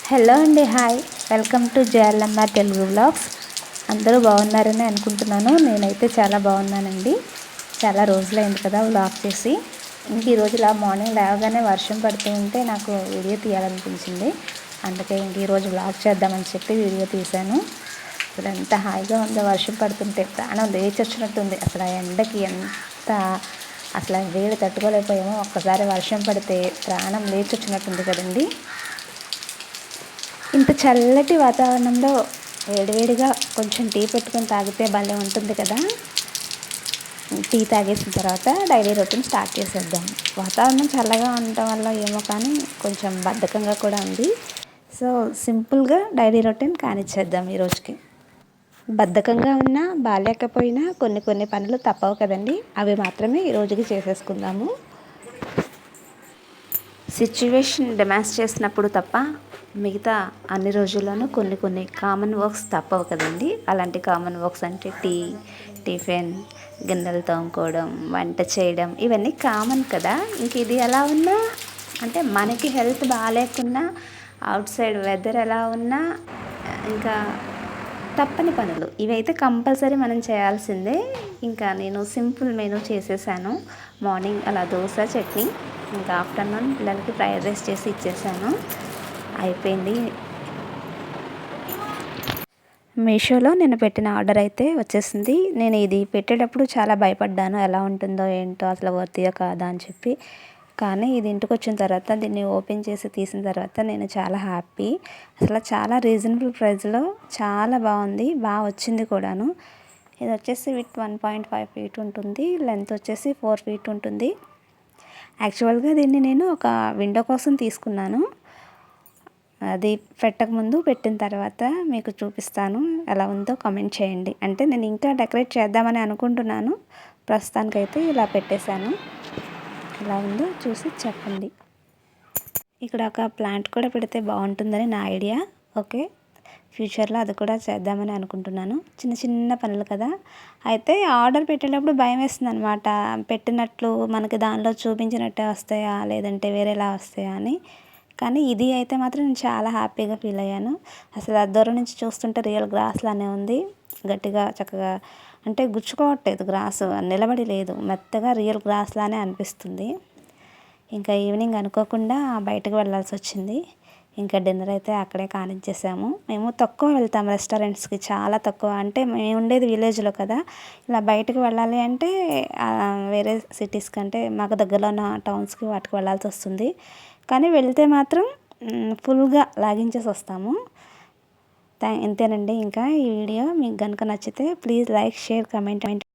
Hello అండి, hi. Welcome to జేఎల్ఎంఆ Telugu vlogs. అందరూ బాగున్నారని అనుకుంటున్నాను. నేనైతే చాలా బాగున్నానండి. చాలా రోజులైంది కదా వ్లాగ్ చేసి. ఇంక ఈరోజు ఇలా మార్నింగ్ లేవగానే వర్షం పడుతూ ఉంటే నాకు వీడియో తీయాలనిపించింది. అందుకే ఇంక ఈరోజు వ్లాగ్ చేద్దామని చెప్పి వీడియో తీశాను. ఇప్పుడు ఎంత హాయిగా ఉందో వర్షం పడుతుంటే, ప్రాణం లేచి వచ్చినట్టుంది. అసలు ఆ ఎండకి ఎంత అసలు వేడి తట్టుకోలేకపోయామో, ఒక్కసారి వర్షం పడితే ప్రాణం లేచి వచ్చినట్టుంది కదండి. ఇంత చల్లటి వాతావరణంలో వేడివేడిగా కొంచెం టీ పెట్టుకొని తాగితే భలే ఉంటుంది కదా. టీ తాగేసిన తర్వాత డైలీ రొటీన్ స్టార్ట్ చేసేద్దాం. వాతావరణం చల్లగా ఉండటం వల్ల ఏమో కానీ కొంచెం బద్ధకంగా కూడా ఉంది. సో సింపుల్గా డైలీ రొటీన్ కానిచ్చేద్దాం ఈ రోజుకి. బద్ధకంగా ఉన్నా బాగాలేకపోయినా కొన్ని పనులు తప్పవు కదండి. అవి మాత్రమే ఈ రోజుకి చేసేసుకుందాము. సిచ్యువేషన్ డిమాండ్స్ చేసినప్పుడు తప్ప మిగతా అన్ని రోజుల్లోనూ కొన్ని కామన్ వర్క్స్ తప్పవు కదండి. అలాంటి కామన్ వర్క్స్ అంటే టిఫిన్, గిన్నెలు తోముకోవడం, వంట చేయడం, ఇవన్నీ కామన్ కదా. ఇంక ఇది ఎలా ఉన్నా అంటే మనకి హెల్త్ బాగాలేకున్నా, అవుట్ సైడ్ వెదర్ ఎలా ఉన్నా ఇంకా తప్పని పనులు ఇవైతే కంపల్సరీ మనం చేయాల్సిందే. ఇంకా నేను సింపుల్ మెనూ చేసేసాను. మార్నింగ్ అలా దోశ చట్నీ, ఇంకా ఆఫ్టర్నూన్ పిల్లలకి ఫ్రైడ్ రైస్ చేసి ఇచ్చేసాను. అయిపోయింది. మీషోలో నేను పెట్టిన ఆర్డర్ అయితే వచ్చేసింది. నేను ఇది పెట్టేటప్పుడు చాలా భయపడ్డాను, ఎలా ఉంటుందో ఏంటో, అసలు వర్తియో కాదా అని చెప్పి. కానీ ఇది ఇంటికి వచ్చిన తర్వాత దీన్ని ఓపెన్ చేసి తీసిన తర్వాత నేను చాలా హ్యాపీ. అసలు చాలా రీజనబుల్ ప్రైస్లో చాలా బాగుంది, బాగా వచ్చింది కూడాను. ఇది వచ్చేసి విత్ 1.5 ఫీట్ ఉంటుంది, లెంత్ వచ్చేసి 4 ఫీట్ ఉంటుంది. యాక్చువల్గా దీన్ని నేను ఒక విండో కోసం తీసుకున్నాను. అది పెట్టకముందు పెట్టిన తర్వాత మీకు చూపిస్తాను, ఎలా ఉందో కామెంట్ చేయండి. అంటే నేను ఇంకా డెకరేట్ చేద్దామని అనుకుంటున్నాను. ప్రస్తుతానికైతే ఇలా పెట్టేశాను. ఎలా ఉందో చూసి చెప్పండి. ఇక్కడ ఒక ప్లాంట్ కూడా పెడితే బాగుంటుందని నా ఐడియా. ఓకే, ఫ్యూచర్లో అది కూడా చేద్దామని అనుకుంటున్నాను. చిన్న పనులు కదా. అయితే ఆర్డర్ పెట్టేటప్పుడు భయం వేస్తుంది అనమాట. పెట్టినట్లు మనకి దానిలో చూపించినట్టే వస్తాయా లేదంటే వేరేలా వస్తాయా అని. కానీ ఇది అయితే మాత్రం నేను చాలా హ్యాపీగా ఫీల్ అయ్యాను. అసలు ఆ దూరం నుంచి చూస్తుంటే రియల్ గ్రాస్ లానే ఉంది. గట్టిగా చక్కగా అంటే గుచ్చుకోవట్లేదు, గ్రాస్ నిలబడి లేదు, మెత్తగా రియల్ గ్రాస్ లానే అనిపిస్తుంది. ఇంకా ఈవినింగ్ అనుకోకుండా బయటకు వెళ్ళాల్సి వచ్చింది. ఇంకా డిన్నర్ అయితే అక్కడే కానిచ్చేసాము. మేము తక్కువ వెళ్తాం రెస్టారెంట్స్కి, చాలా తక్కువ. అంటే మేము ఉండేది విలేజ్లో కదా. ఇలా బయటకు వెళ్ళాలి అంటే వేరే సిటీస్ కంటే మాకు దగ్గరలో ఉన్న టౌన్స్కి వాటికి వెళ్ళాల్సి వస్తుంది. కానీ వెళ్తే మాత్రం ఫుల్గా లాగించేసి వస్తాము. ఇంతేనండి. ఇంకా ఈ వీడియో మీకు కనుక నచ్చితే ప్లీజ్ లైక్, షేర్, కమెంట్.